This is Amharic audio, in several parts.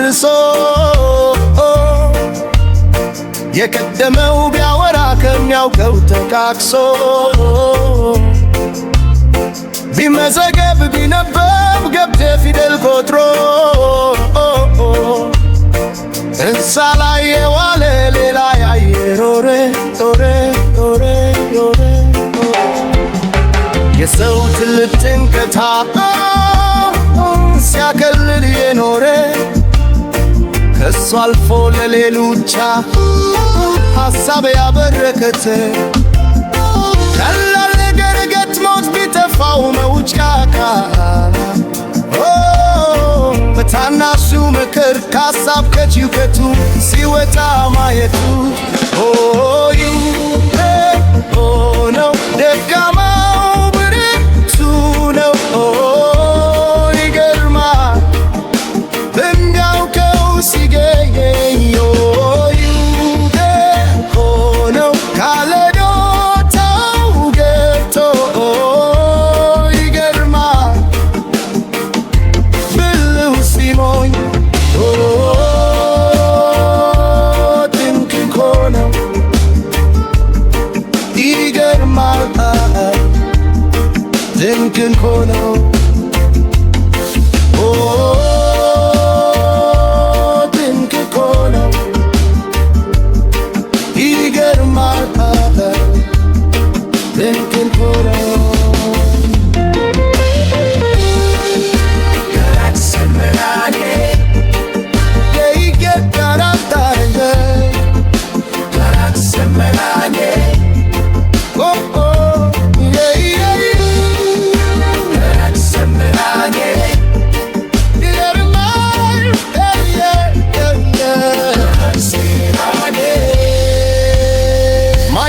ጨርሶ የቀደመው ቢያወራ ከሚያውቀው ተቃቅሶ ቢመዘገብ ቢነበብ ገብተ ፊደል ቆጥሮ እንስሳ ላይ የዋለ ሌላ ያየ ሮሬ ሮሬ ሮሬ ሮሬ የሰው ትልቅ ጭንቀት ሲያከልል የኖረ ከሱ አልፎ ለሌሎች ሐሳብ ያበረከተ ቀላል ነገር ገጥሞት ቢጠፋው መውጫ በታናሹ ምክር ከሐሳብ ከጭውቀቱ ሲወጣ ማየቱ ነው ደካማው ብርቱ ነው ይገርማል በሚያውቀው ሲገኝ ሆነው ካለዶታው ገብቶ ይገርማል ብልው ሲሞኝ ድንቅ እኮ ነው ይገርማል ድንቅ እኮ ነው ድንቅ እኮ ነው ይገርማል ድንቅ እኮ ነው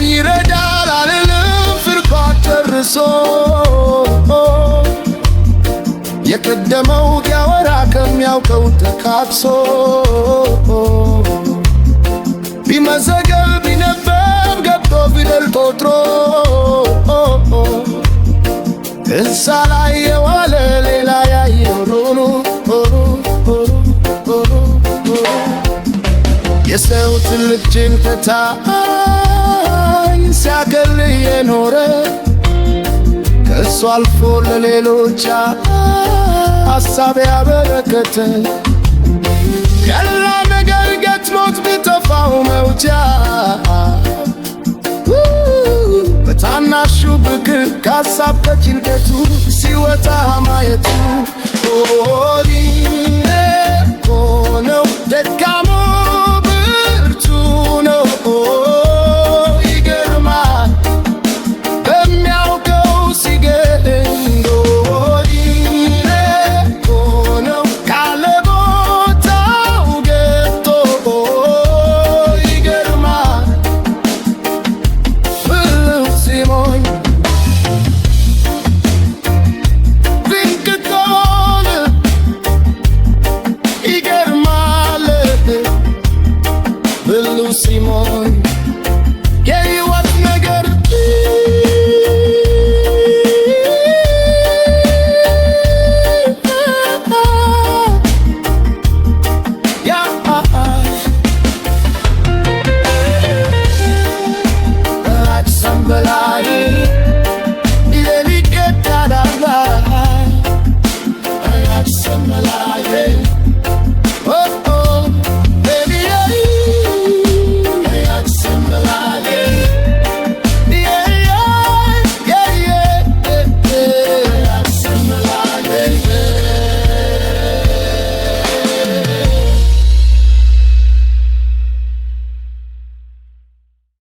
ይረዳል አልልም ፍርኳት ጨርሶ የቀደመው ቢያወራ ከሚያውቀው ተካክሶ ቢመዘገብ ቢነበብ ገብቶ ፊደል ቆጥሮ እንስሳ ላይ የዋለ ሌላ ያየው ሮሮ የሰው ትልቅ ጭንቀት ሲያገል የኖረ ከሱ አልፎ ለሌሎች ሐሳብ ያበረከተ ቀላል ነገር ገጥሞት ቢጠፋው መውጫ በታናሹ ብክር ከሐሳብ ከጭንቀቱ ሲወጣ ማየቱ